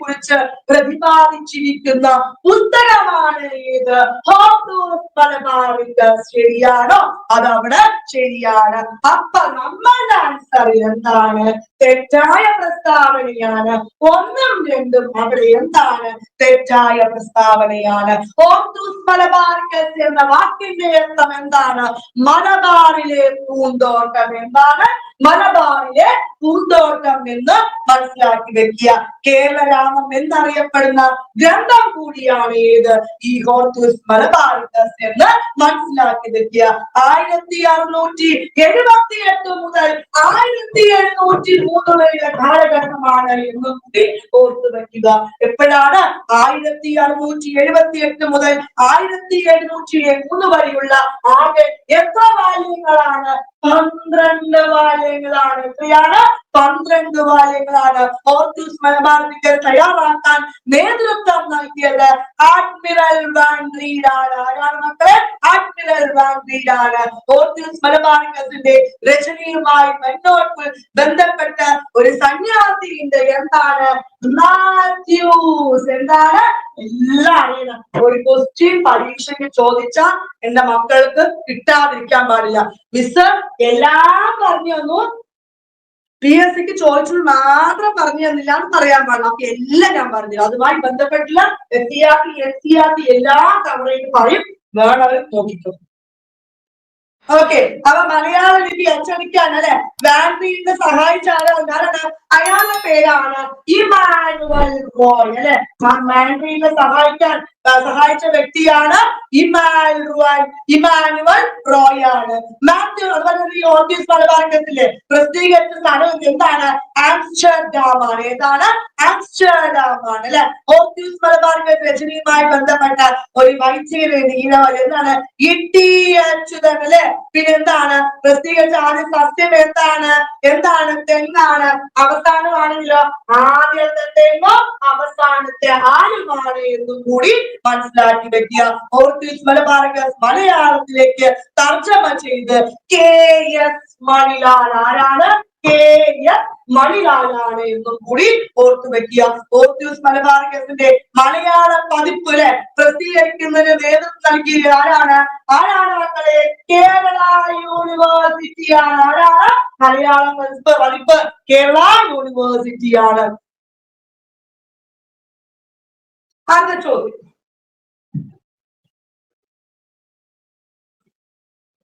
കുറിച്ച് പ്രതിപാദിച്ചിരിക്കുന്ന പുസ്തകമാണ് ഏത്? Hortus Malabaricus. ശരിയാണോ? അതവിടെ ശരിയാണ്. അപ്പൊ നമ്മളുടെ ആൻസർ എന്താണ്? തെറ്റായ പ്രസ്താവനയാണ്. 1ഉം 2ഉം അവിടെ എന്താണ്? തെറ്റായ പ്രസ്താവനയാണ്. ഹോർത്തൂസ് മലബാറിക്കസ് എന്ന വാക്കിന്റെ അർത്ഥം എന്താണ്? മലബാറിലെ പൂന്തോട്ടം. എന്താണ്? മലബാറിലെ പൂന്തോട്ടം എന്ന് മനസ്സിലാക്കി വെക്കുക. കേരളരാമം എന്നറിയപ്പെടുന്ന ഗ്രന്ഥം കൂടിയാണ് ഏത്? ഈ ഹോർത്തൂസ് മലബാറിക്കസ് എന്ന് മനസ്സിലാക്കി വെക്കുക. 1678 മുതൽ 1703 വരെ കാലഘട്ടമാണ് എന്നും കൂടി ഓർത്തു വെക്കുക. എപ്പോഴാണ്? 1678 മുതൽ 1703 വരെയുള്ള ആകെ എത്ര വാല്യങ്ങളാണ്? 12 വാല്യങ്ങളാണ്. എത്രയാണ്? 12 വാല്യങ്ങളാണ്. ഹോർത്തൂസ് മലബാറിക്കസ് തയ്യാറാക്കാൻ നേതൃത്വം നൽകിയത് അഡ്മിറൽ വാൻ റീഡ് ആണ്. ആരാണ് മക്കളെ? അഡ്മിറൽ വാൻ റീഡ് ആണ്. ഹോർത്തൂസ് മലബാറിക്കസിന്റെ രചനയുമായി ബന്ധപ്പെട്ട ഒരു സന്യാസിയുണ്ട്. എന്താണ്? മാത്യൂസ്. എന്താണ്? എല്ലാം അറിയണം. ഒരു ക്വസ്റ്റ്യൻ പരീക്ഷയ്ക്ക് ചോദിച്ചാൽ എന്റെ മക്കൾക്ക് കിട്ടാതിരിക്കാൻ പാടില്ല. മിസ് എല്ലാം പറഞ്ഞു തന്നു, PSCക്ക് ചോദിച്ചത് മാത്രം പറഞ്ഞു തന്നില്ല എന്ന് പറയാൻ പാടില്ല. അപ്പൊ എല്ലാം ഞാൻ പറഞ്ഞു. അതുമായി ബന്ധപ്പെട്ടുള്ള SCRT എല്ലാം കവർ ചെയ്ത് പറയും. വേണവർ നോക്കിക്കോ. ഓക്കെ. അപ്പൊ മലയാള ലിപി അച്ചടിക്കാൻ അല്ലെ വാൻ റീഡിനെ സഹായിച്ച ആരാണ്? അയാളുടെ പേരാണ് ഇമ്മാനുവൽ റോയ് അല്ലെ. മാൻഡ്രീനെ സഹായിച്ച വ്യക്തിയാണ് ഇമ്മാനുവൽ റോയ് ആണ്. മാത്യു അതുപോലെ ഈ ഓർട്ടിസ് മലബാറിക്കത്തിലെ പ്രസിദ്ധീകരിച്ച സ്ഥലം എന്താണ്? ആംസ്റ്റർഡാം ആണ്. ഏതാണ്? ആംസ്റ്റർഡാം ആണ് അല്ലെ. ഓർട്ടിസ് മലബാറിക്കത്ത് രചനയുമായി ബന്ധപ്പെട്ട ഒരു വൈദികരെ എന്താണ്? ഇട്ടി അച്യുതൻ അല്ലെ. പിന്നെ എന്താണ് പ്രസിദ്ധീകരിച്ച ആദ്യ സസ്യം എന്താണ്? തെങ്ങാണ്. അവസാനമാണെങ്കിലോ ആദ്യത്തെ തെങ്ങോ അവസാനത്തെ ആലുമാണ് എന്നും കൂടി മനസ്സിലാക്കി വെക്കുക. ഓർട്ടിസ് മലബാറിക്കസ് മലയാളത്തിലേക്ക് തർജ്ജമ ചെയ്ത് KS മണിലാൽ. ആരാണ്? KS മണിലാലാണ് എന്നും കൂടി ഓർത്തു വെക്കുക. ഓർട്ടിസ് മലബാറിക്കസിന്റെ മലയാള പതിപ്പ് പ്രസിദ്ധീകരിക്കുന്നതിന് നേതൃത്വം നൽകിയ ആരാണ് മക്കളെ? കേരള യൂണിവേഴ്സിറ്റിയാണ്. ആരാണ്? മലയാളം പതിപ്പ് കേരള യൂണിവേഴ്സിറ്റിയാണ്. അടുത്ത ചോദ്യം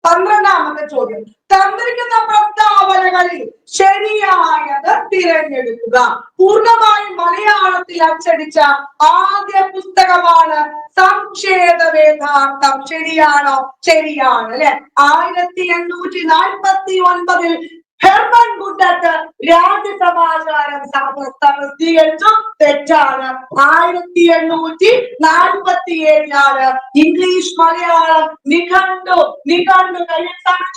12ാമത്തെ ചോദ്യം. തന്നിരിക്കുന്ന പ്രസ്താവനകളിൽ ശരിയായത് തിരഞ്ഞെടുക്കുക. പൂർണ്ണമായും മലയാളത്തിൽ അച്ചടിച്ച ആദ്യ പുസ്തകമാണ് സംക്ഷേപ വേദാന്തം. ശരിയാണോ? ശരിയാണ് അല്ലെ. 1849 ഹെർമൻ ഗുണ്ടട്ട് രാജ്യസമാചാരം പ്രസിദ്ധീകരിച്ചു. തെറ്റാണ്. 1847 ഇംഗ്ലീഷ് മലയാളം നിഘണ്ടു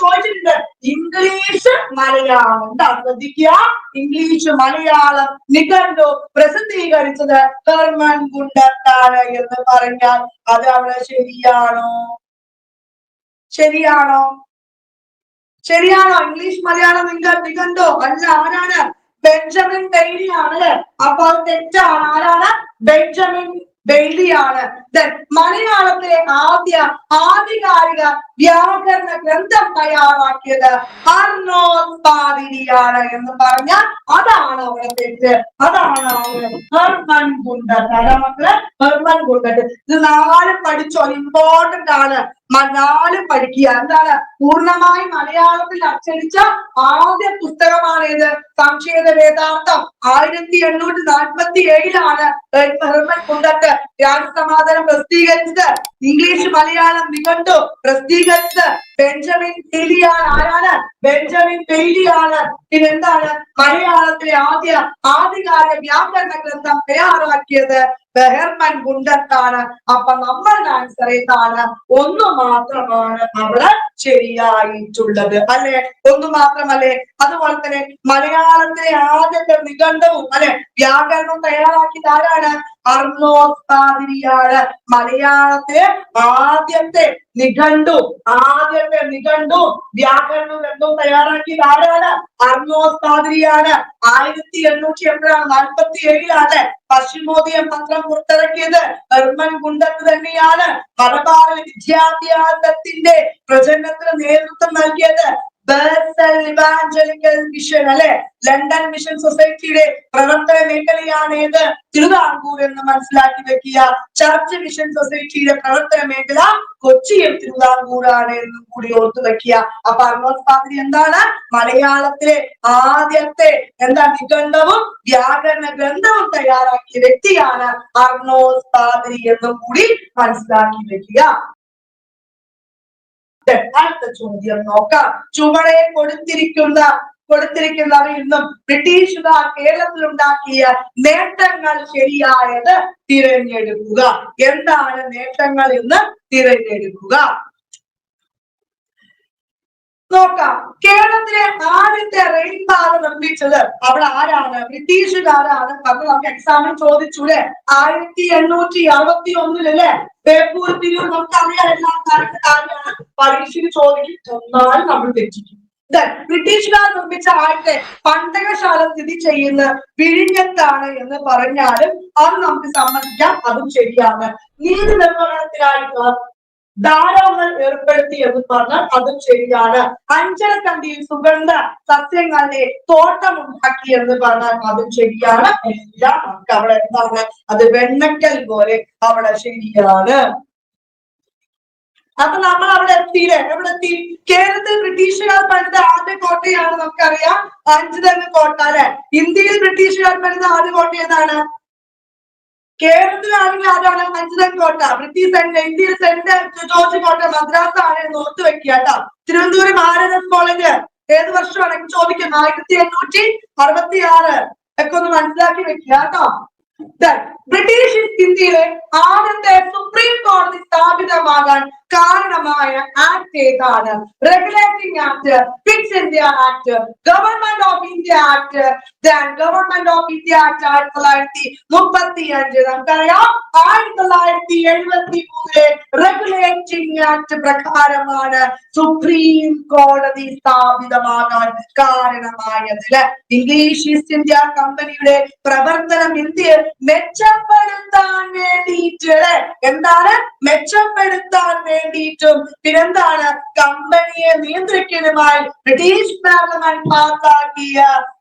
ചോദിച്ചിട്ടുണ്ട്. ഇംഗ്ലീഷ് മലയാളം ശ്രദ്ധിക്കുക. ഇംഗ്ലീഷ് മലയാളം നിഘണ്ടു പ്രസിദ്ധീകരിച്ചത് ഹെർമൻ ഗുണ്ടട്ടാണ് എന്ന് പറഞ്ഞാൽ അത് അവിടെ ശരിയാണോ? ഇംഗ്ലീഷ് മലയാളം നിഘണ്ടു അല്ല. ആരാണ്? ബെഞ്ചമിൻ ബെയ്ലി ആണ് അല്ലെ. അപ്പൊ അത് തെറ്റാണ്. ആരാണ്? ബെഞ്ചമിൻ ബെയ്ലി ആണ്. മലയാളത്തിലെ ആധികാരിക വ്യാകരണ ഗ്രന്ഥം തയ്യാറാക്കിയത് അർണോസ് പാതിരിയാണ് എന്ന് പറഞ്ഞാൽ അതാണ് അവിടെ തെറ്റ്. അതാണ് ഹെർമൻ ഗുണ്ടട്ട്. മക്കള് ഹെർമൻ ഗുണ്ടട്ട്. ഇത് 4 പഠിച്ചോ. ഇമ്പോർട്ടന്റ് ആണ്. 4 പഠിക്കുക. എന്താണ്? പൂർണ്ണമായി മലയാളത്തിൽ അച്ചടിച്ച ആദ്യ പുസ്തകമാണ് ഇത് സംക്ഷേപ വേദാന്തം. 1847 ഹെർമൻ ഗുണ്ടട്ട് രാജ്യസമാധാനം പ്രസിദ്ധീകരിച്ചത്. ഇംഗ്ലീഷ് മലയാളം നിഘണ്ടു പ്രസിദ്ധീകരിച്ചത് ബെഞ്ചമിൻ ബെയ്ലിയാണ്. ആരാണ്? ബെഞ്ചമിൻ ബെയ്ലിയാണ്. പിന്നെ എന്താണ്? മലയാളത്തിലെ ആധികാരിക വ്യാകരണ ഗ്രന്ഥം തയ്യാറാക്കിയത് ഹെർമൻ ഗുണ്ടട്ടാണ്. അപ്പൊ നമ്മളുടെ ആൻസർ ഏതാണ്? 1 മാത്രമാണ് അവിടെ ശരിയായിട്ടുള്ളത് അല്ലെ. 1 മാത്രമല്ലേ. അതുപോലെ തന്നെ മലയാളത്തിലെ ആദ്യത്തെ നിഘണ്ടവും വ്യാകരണവും തയ്യാറാക്കിയത് ആരാണ്? അർണോസ് പാതിരിയാണ്. മലയാളത്തിലെ ആദ്യത്തെ നിഘണ്ടു വ്യാകരണ ഗ്രന്ഥവും തയ്യാറാക്കിയത് ആരാണ്? അർണോസ് പാതിരിയാണ്. 1847 പശ്ചിമോദയ പത്രം പുറത്തിറക്കിയത് ഹെർമൻ ഗുണ്ടട്ട് തന്നെയാണ്. മലബാറിലെ വിദ്യാഭ്യാസത്തിന്റെ പ്രചരണത്തിന് നേതൃത്വം നൽകിയത് Basel Evangelical Mission London Mission സൊസൈറ്റിയുടെ പ്രവർത്തന മേഖലയാണ് ഏത്? തിരുവിതാംകൂർ എന്ന് മനസ്സിലാക്കി വെക്കുക. ചർച്ച് മിഷൻ സൊസൈറ്റിയുടെ പ്രവർത്തന മേഖല കൊച്ചിയും തിരുവിതാംകൂറാണ് എന്നും കൂടി ഓർത്തു വെക്കുക. അപ്പൊ അർണോസ് പാതിരി എന്താണ്? മലയാളത്തിലെ ആദ്യത്തെ നിഘണ്ടവും വ്യാകരണ ഗ്രന്ഥവും തയ്യാറാക്കിയ വ്യക്തിയാണ് അർണോസ് പാതിരി എന്നും കൂടി മനസ്സിലാക്കി വെക്കുക. അടുത്ത ചോദ്യം നോക്കാം. ചുവടെ കൊടുത്തിരിക്കുന്നവയിൽ നിന്നും ബ്രിട്ടീഷുകാർ കേരളത്തിൽ ഉണ്ടാക്കിയ നേട്ടങ്ങൾ ശരിയായത് തിരഞ്ഞെടുക്കുക. എന്താണ് നേട്ടങ്ങൾ എന്ന് തിരഞ്ഞെടുക്കുക. നോക്കാം. കേരളത്തിലെ ആദ്യത്തെ റെയിൽപാത നിർമ്മിച്ചത് അവിടെ ആരാണ്? ബ്രിട്ടീഷുകാരാണ്. അത് നമുക്ക് എക്സാമിൽ ചോദിച്ചൂടെ. 1861 ബേപ്പൂർ തിരൂർ നമുക്കറിയാം. എല്ലാ കാര്യമാണ് പരീക്ഷയിൽ ചോദിക്കും. എന്നാലും നമ്മൾ തെറ്റിക്കും. ബ്രിട്ടീഷുകാർ നിർമ്മിച്ച ആദ്യത്തെ പണ്ടകശാല സ്ഥിതി ചെയ്യുന്ന വിഴിഞ്ഞത്താണ് എന്ന് പറഞ്ഞാലും അത് നമുക്ക് സമ്മതിക്കാം. അതും ശരിയാണ്. നീതി നിർവഹണത്തിനായി ധാരാളം ഏർപ്പെടുത്തി എന്ന് പറഞ്ഞാൽ അതും ശരിയാണ്. അഞ്ചരക്കണ്ടിയിൽ സുഗന്ധ സസ്യങ്ങളുടെ തോട്ടം ഉണ്ടാക്കി എന്ന് പറഞ്ഞാൽ അതും ശരിയാണ്. എല്ലാം നമുക്ക് അവിടെ എന്താണ്? അത് വെണ്ണക്കൽ പോലെ അവിടെ ശരിയാണ്. അപ്പൊ നമ്മൾ അവിടെ എത്തിയില്ലേ? എവിടെ എത്തി? കേരളത്തിൽ ബ്രിട്ടീഷുകാർ പണിത ആദ്യ കോട്ടയാണ് നമുക്കറിയാം അഞ്ചുതെങ്ങ് കോട്ട അല്ലെ. ഇന്ത്യയിൽ ബ്രിട്ടീഷുകാർ പണിത ആദ്യ കോട്ട ഏതാണ്? കേരളത്തിലാണെങ്കിൽ അതാണ് അഞ്ചുതെങ്ങ് കോട്ട. ഇന്ത്യയിൽ സെന്റ് ജോർജ് കോട്ട മദ്രാസ് ആണ് എന്ന് ഓർത്ത് വെക്കുക കേട്ടോ. തിരുവനന്തപുരം ആർ.എൻ.എസ് കോളേജ് ഏത് വർഷമാണ് ചോദിക്കും? 1866 ഒക്കെ ഒന്ന് മനസ്സിലാക്കി വെക്കുക കേട്ടോ. ബ്രിട്ടീഷ് ഇന്ത്യയിലെ ആദ്യത്തെ സുപ്രീം കോടതി സ്ഥാപിതമാകാൻ കാരണമായ ആക്ട് ഏതാണ്? Regulating act, fix India act, government of India act, government of India act 1935. നമുക്കറിയാം 1973 റെഗുലേറ്റിംഗ് ആക്ട് പ്രകാരമാണ് സുപ്രീം കോടതി സ്ഥാപിതമാകാൻ കാരണമായത്. ഇംഗ്ലീഷ് ഈസ്റ്റ് ഇന്ത്യ കമ്പനിയുടെ പ്രവർത്തനം ഇന്ത്യയിൽ മെച്ചപ്പെടുത്താൻ വേണ്ടിയിട്ട് എന്താണ്? മെച്ചപ്പെടുത്താൻ വേണ്ടിയിട്ടും പിന്നെന്താണ്? കമ്പനിയെ നിയന്ത്രിക്കാനുമായി ബ്രിട്ടീഷ് പാർലമെന്റ് പാസാക്കിയ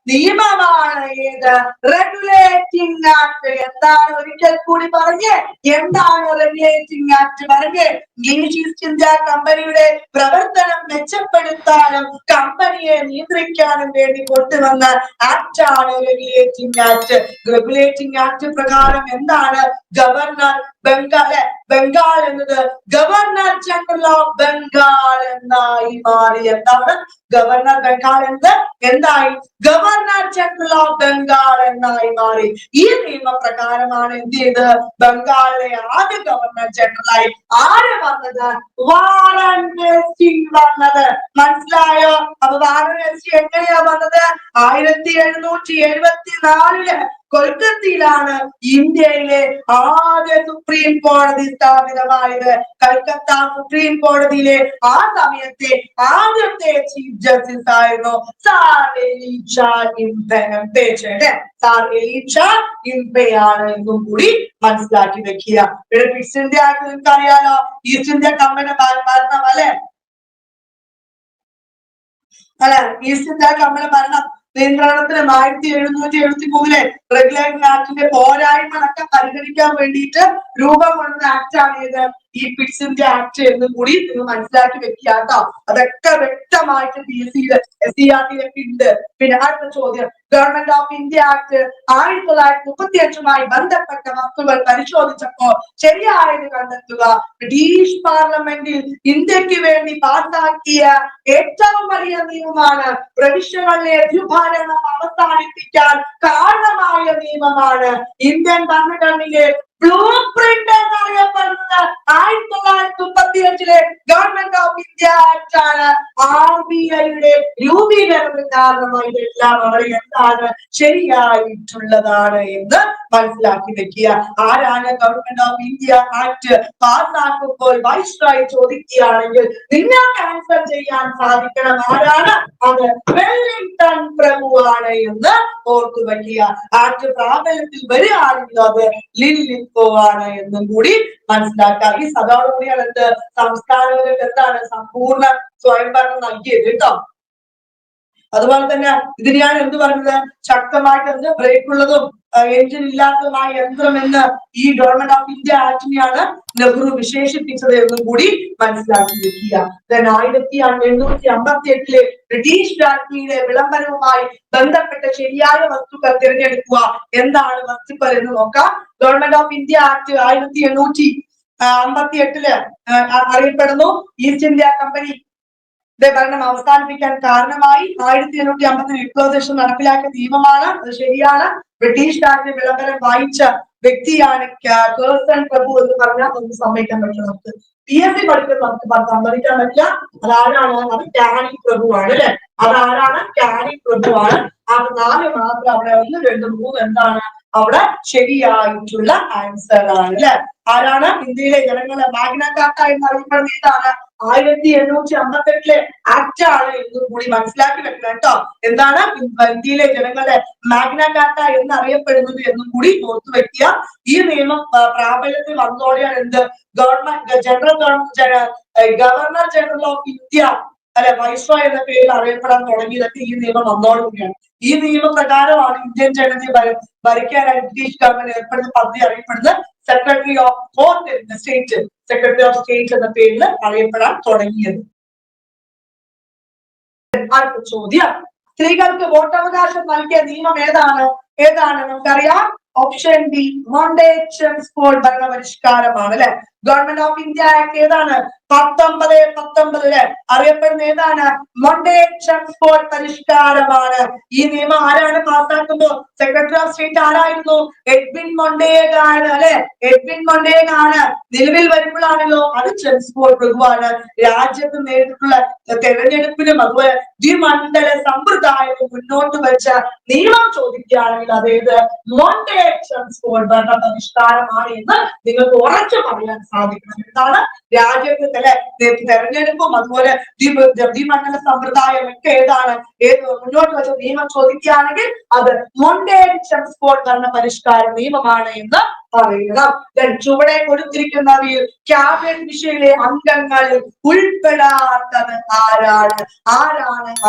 നിയമമാണ് ഏത്? Regulating act. എന്താണ്? ഒരിക്കൽ കൂടി പറഞ്ഞ് എന്താണ് റെഗുലേറ്റിംഗ് ആക്ട്? പറഞ്ഞ് ഇംഗ്ലീഷ് ഈസ്റ്റ് ഇന്ത്യ കമ്പനിയുടെ പ്രവർത്തനം മെച്ചപ്പെടുത്താനും കമ്പനിയെ നിയന്ത്രിക്കാനും വേണ്ടി കൊണ്ടുവന്ന ആക്ട് ആണ് റെഗുലേറ്റിംഗ് ആക്ട്. റെഗുലേറ്റിംഗ് ആക്ട് പ്രകാരം എന്താണ്? ഗവർണർ ബംഗാൾ എന്നത് ഗവർണർ ജനറൽ ഓഫ് ബംഗാൾ എന്നായി മാറി. എന്താണ്? ഗവർണർ ബംഗാൾ എന്നത് എന്തായി? ഗവർണർ ജനറൽ ഓഫ് ബംഗാൾ എന്നായി മാറി. ഈ നിയമപ്രകാരമാണ് എന്ത് ചെയ്ത് ബംഗാളിലെ ആദ്യ ഗവർണർ ജനറലായി ആര് വന്നത്? വാറൻ ഹേസ്റ്റിംഗ്സ് വന്നത്. മനസ്സിലായോ? അപ്പൊ വാറൻ ഹേസ്റ്റിംഗ്സ് എങ്ങനെയാ വന്നത്? 1774 കൊൽക്കത്തയിലാണ് ഇന്ത്യയിലെ ആദ്യ സുപ്രീം കോടതി സ്ഥാപിതമായത്. കൽക്കത്ത സുപ്രീം കോടതിയിലെ ആ സമയത്തെ ആദ്യത്തെ ചീഫ് ജസ്റ്റിസ് ആയിരുന്നു സാർ എലീഷ ഇംപെ. സാർ എലീഷ ഇംപെയാണ് എന്നും കൂടി മനസ്സിലാക്കി വെക്കുക. ഇവിടെ ഈസ്റ്റ് ഇന്ത്യ ആക്ട് നിങ്ങൾക്ക് അറിയാലോ. ഈസ്റ്റ് ഇന്ത്യ കമ്പനി ഭരണം അല്ലെ? ഈസ്റ്റ് ഇന്ത്യ കമ്പനി ഭരണം നിയന്ത്രണത്തിന് 1773 റെഗുലേറ്റിംഗ് ആക്ടിന്റെ പോരായ്മകളൊക്കെ പരിഹരിക്കാൻ വേണ്ടിയിട്ട് രൂപം കൊണ്ട ആക്ട് ആണ് ഇത് ഈ ഫിക്സ് ഇന്ത്യ ആക്ട് എന്നും കൂടി നിങ്ങൾ മനസ്സിലാക്കി വെക്കുക കേട്ടോ. അതൊക്കെ വ്യക്തമായിട്ട് SCERT ഉണ്ട്. പിന്നെ അടുത്ത ചോദ്യം, ഗവൺമെന്റ് ഓഫ് ഇന്ത്യ ആക്ട് 1935 ബന്ധപ്പെട്ട വസ്തുക്കൾ പരിശോധിച്ചപ്പോൾ ശരിയായത് കണ്ടെത്തുക. ബ്രിട്ടീഷ് പാർലമെന്റിൽ ഇന്ത്യക്ക് വേണ്ടി പാസാക്കിയ ഏറ്റവും വലിയ നിയമമാണ്. പ്രവിശ്യകളിലെ ദ്വിഭാരണം അവസാനിപ്പിക്കാൻ കാരണമായ നിയമമാണ് ഇന്ത്യൻ ഭരണഘടനയിലെ ബ്ലൂ പ്രിന്റ് എന്നറിയപ്പെടുന്നത് 1935 ഗവൺമെന്റ് ഓഫ് ഇന്ത്യ ആക്ട് ആണ്. RBIയുടെ രൂപീകരണത്തിന് കാരണമായി ഇതെല്ലാം വളരെ എന്താണ്? ശരിയായിട്ടുള്ളതാണ് എന്ന് മനസ്സിലാക്കി വെക്കുക. ആരാണ് ഗവൺമെന്റ് ഓഫ് ഇന്ത്യ ആക്ട് പാസ്സാക്കുമ്പോൾ വൈസ്രോയി ചോദിക്കുകയാണെങ്കിൽ നിങ്ങൾക്ക് ആൻസർ ചെയ്യാൻ സാധിക്കണം. ആരാണ് അത്? വെല്ലിംഗ്ടൺ പ്രഭുവാണ് എന്ന് ഓർത്തു വയ്ക്കുക. ആക്ട് പ്രാബല്യത്തിൽ വരികയാണെങ്കിൽ അത് ലില്ലിത്തോ ആണ് എന്നും കൂടി മനസ്സിലാക്കാം. ഈ സഭയോടുകൂടിയാണ് എന്ത് സംസ്ഥാനങ്ങൾക്ക് എന്താണ് സമ്പൂർണ്ണ സ്വയംഭരണം നൽകിയത് കേട്ടോ. അതുപോലെ തന്നെ ഇതിന് ഞാൻ എന്ത് പറഞ്ഞത്? ശക്തമായിട്ട് എന്ത് ബ്രേക്കുള്ളതും എഞ്ചിൻ ഇല്ലാത്തതുമായ യന്ത്രം എന്ന് ഈ ഗവൺമെന്റ് ഓഫ് ഇന്ത്യ ആക്ടിനെയാണ് നെഹ്റു വിശേഷിപ്പിച്ചത് എന്നും കൂടി മനസ്സിലാക്കി വെക്കുക. 1858 ബ്രിട്ടീഷ് രാജ്ഞിയുടെ വിളംബരവുമായി ബന്ധപ്പെട്ട ശരിയായ വസ്തുക്കൾ തിരഞ്ഞെടുക്കുക. എന്താണ് വസ്തുക്കൾ എന്ന് നോക്കാം. ഗവൺമെന്റ് ഓഫ് ഇന്ത്യ ആക്ട് 1858 അറിയപ്പെടുന്നു ഈസ്റ്റ് ഇന്ത്യ കമ്പനി ഭരണം അവസാനിപ്പിക്കാൻ കാരണമായി. 1850 വിപ്ലവദേശം നടപ്പിലാക്കിയ നിയമമാണ്. അത് ശരിയാണ്. ബ്രിട്ടീഷ് രാജ്യ വിളംബരം വായിച്ച വ്യക്തിയാണ് കേഴ്സൺ പ്രഭു എന്ന് പറഞ്ഞാൽ നമുക്ക് സമ്മതിക്കാൻ പറ്റില്ല. നമുക്ക് PSC പഠിക്കുന്നത് നമുക്ക് സമ്മതിക്കാൻ പറ്റില്ല. അതാരാണ്? അത് കാനിങ് പ്രഭുവാണ് അല്ലെ? അതാരാണ്? കാനിങ് പ്രഭുവാണ്. ആ 4 മാത്രം അവിടെ 1, 2, 3 എന്താണ് അവിടെ ശരിയായിട്ടുള്ള ആൻസർ ആണ് അല്ലെ? ആരാണ്? ഇന്ത്യയിലെ ജനങ്ങളെ മാഗ്ന കാർട്ട എന്നറിയപ്പെടുന്ന ഏതാണ്? 1858 ആക്ട് ആണ് എന്നും കൂടി മനസ്സിലാക്കി വെക്കണം കേട്ടോ. എന്താണ് ഇന്ത്യയിലെ ജനങ്ങളുടെ മാഗ്ന കാർട്ട എന്നറിയപ്പെടുന്നത് എന്നും കൂടി ഓർത്തു വെക്കുക. ഈ നിയമം പ്രാബല്യത്തിൽ വന്നോടെയാണ് എന്ത് government governor general of India അല്ലെ വൈസ്രോയ് എന്ന പേരിൽ അറിയപ്പെടാൻ തുടങ്ങിയതൊക്കെ ഈ നിയമം വന്നോടുകൂടിയാണ്. ഈ നിയമപ്രകാരമാണ് ഇന്ത്യൻ ജനതയെ ഭരിക്കാനായി ബ്രിട്ടീഷ് ഗവൺമെന്റ് ഏർപ്പെടുന്ന പദ്ധതി അറിയപ്പെടുന്നത് secretary of fourth state, secretary of state എന്ന പേരിൽ അറിയപ്പെടാൻ തുടങ്ങിയത്. അടുത്ത ചോദ്യം, സ്ത്രീകൾക്ക് വോട്ടവകാശം നൽകിയ നിയമം ഏതാണ്? നമുക്കറിയാം, ഓപ്ഷൻ ബി മോണ്ടേറ്റ് സ്കൂൾ ഭരണപരിഷ്കാരമാണ് അല്ലെ. ഗവൺമെന്റ് ഓഫ് ഇന്ത്യ ആക്ട് ഏതാണ്? 1919 അറിയപ്പെടുന്ന ഏതാണ്? മോണ്ടേറ്റ് സ്കൂൾ പരിഷ്കാരമാണ്. ഈ നിയമം ആരാണ് പാസ്സാക്കുന്നത്? സെക്രട്ടറി ഓഫ് സ്റ്റേറ്റ് ആരായിരുന്നു? എഡ്വിൻ മൊണ്ടേഗാണ് അല്ലെ. എഡ്വിൻ മൊണ്ടേഗാണ്. നിലവിൽ വരുമ്പോഴാണല്ലോ അത് ചെംസ്ഫോർഡ് പ്രഭുവാണ്. രാജ്യത്ത് നേരിട്ടുള്ള തെരഞ്ഞെടുപ്പിനും അതുപോലെ ദ്വിമണ്ഡല സമ്പ്രദായവും മുന്നോട്ട് വെച്ച നിയമം ചോദിക്കുകയാണെങ്കിൽ അതേത് മോണ്ടേറ്റ് ചെംസ്ഫോർഡ് ഭരണപരിഷ്കാരമാണ് എന്ന് നിങ്ങൾക്ക് ഉറച്ചു പറയാൻ സാധിക്കണം. എന്താണ് രാജ്യത്ത് തെരഞ്ഞെടുപ്പും അതുപോലെ ദ്വിമണ്ഡല സമ്പ്രദായം ഒക്കെ ഏതാണ് മുന്നോട്ട് വെച്ച നിയമം ചോദിക്കുകയാണെങ്കിൽ അത് മോണ്ടേറ്റ് ചെംസ്ഫോർഡ് ഭരണപരിഷ്കാര നിയമമാണ് എന്ന് പറയണം. ചുവടെ കൊടുത്തിരിക്കുന്നവയിൽ ക്യാബിനറ്റ് മിഷനിലെ അംഗങ്ങളിൽ ഉൾപ്പെടാത്തത് ആരാണ്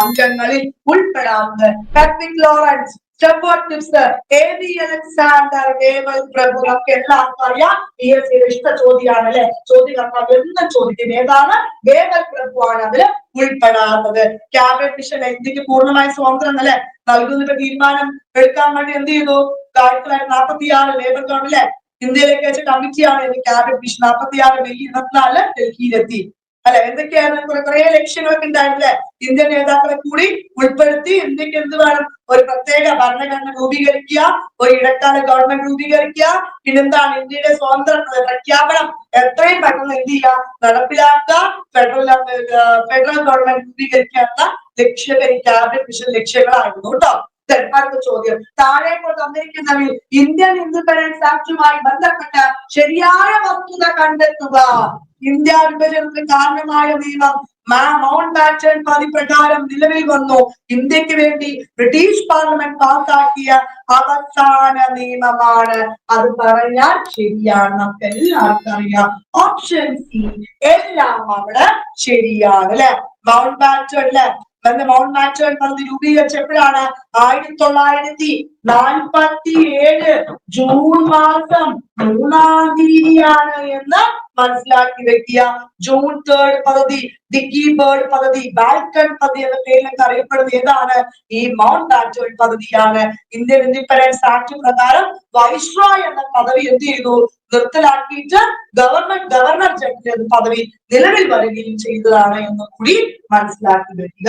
അംഗങ്ങളിൽ ഉൾപ്പെടാത്തത്? Patrick Lawrence, Stafford Cripps, A V. Alexander, Wavell പ്രഭു. നമുക്ക് എല്ലാവർക്കും അറിയാം, PSC ഇഷ്ട ചോദ്യമാണ് അല്ലെ. ചോദ്യകർത്താവ് എന്നും ചോദിക്കും ഏതാണ്? വേവൽ പ്രഭുവാണ് അതിൽ ഉൾപ്പെടാത്തത്. ക്യാബിനറ്റ് മിഷൻ ഇന്ത്യക്ക് പൂർണ്ണമായ സ്വാതന്ത്ര്യം അല്ലെ നൽകുന്നതിന്റെ തീരുമാനം എടുക്കാൻ വേണ്ടി എന്ത് ചെയ്തു? 1946 ലേബർ ഗവൺമെന്റ് ഇന്ത്യയിലേക്ക് വെച്ച കമ്മിറ്റിയാണ് ക്യാബിനറ്റ് മിഷൻ. 46 മെയ് 24 ഡൽഹിയിലെത്തി അല്ലെ. എന്തൊക്കെയായിരുന്നു? കുറെ ലക്ഷ്യങ്ങളൊക്കെ ഉണ്ടായിരുന്നില്ലേ? ഇന്ത്യൻ നേതാക്കളെ കൂടി ഉൾപ്പെടുത്തി ഇന്ത്യക്ക് എന്ത് വേണം? ഒരു പ്രത്യേക ഭരണഘടന രൂപീകരിക്കുക, ഒരു ഇടക്കാല ഗവൺമെന്റ് രൂപീകരിക്കുക, പിന്നെന്താണ് ഇന്ത്യയുടെ സ്വാതന്ത്ര്യ പ്രഖ്യാപനം എത്രയും പെട്ടെന്ന് എന്ത് ചെയ്യുക? നടപ്പിലാക്കുക, ഫെഡറൽ ഗവൺമെന്റ് രൂപീകരിക്കുക എന്ന ലക്ഷ്യങ്ങൾ ക്യാബിനറ്റ് മിഷൻ ലക്ഷ്യങ്ങളായിരുന്നു കേട്ടോ. അടുത്ത ചോദ്യം, താഴെ തന്നിരിക്കുന്നവയിൽ ഇന്ത്യൻ ഇൻഡിപെൻഡൻസ് ആക്ടുമായി ബന്ധപ്പെട്ട ശരിയായ വസ്തുത കണ്ടെത്തുക. ഇന്ത്യ വിഭജനത്തിന് കാരണമായ നിയമം മൗണ്ട് ബാറ്റൺ പതിപ്രകാരം നിലവിൽ വന്നു. ഇന്ത്യക്ക് വേണ്ടി ബ്രിട്ടീഷ് പാർലമെന്റ് പാസാക്കിയ അവസാന നിയമമാണ്. അത് പറഞ്ഞാൽ ശരിയാണ്. നമുക്ക് എല്ലാവർക്കും അറിയാം, ഓപ്ഷൻ സി എല്ലാം അവിടെ ശരിയാണ് അല്ലെ. മൗണ്ട് ബാറ്റൺ അല്ലെ മൗണ്ട് ബാറ്റൺ പദ്ധതി രൂപീകരിച്ചപ്പോഴാണ് 1947 ജൂൺ മാസം 3-ാം തീയതിയാണ് എന്ന് മനസ്സിലാക്കി വെക്കുക. ജൂൺ 3 പദ്ധതി, ഡിക്കി ബേർഡ് പദ്ധതി, ബാൽക്കൺ പദ്ധതി എന്ന പേരിലൊക്കെ അറിയപ്പെടുന്ന ഏതാണ്? ഈ മൗണ്ട് ബാറ്റൺ പദ്ധതിയാണ്. ഇന്ത്യൻ ഇൻഡിപെൻഡൻസ് ആക്ട് പ്രകാരം വൈസ്രോയ് എന്ന പദവി എന്ത് ചെയ്തു? നിർത്തലാക്കിയിട്ട് ഗവർണർ ജനറൽ പദവി നിലവിൽ വരികയും ചെയ്തതാണ് എന്ന് കൂടി മനസ്സിലാക്കി വെക്കുക.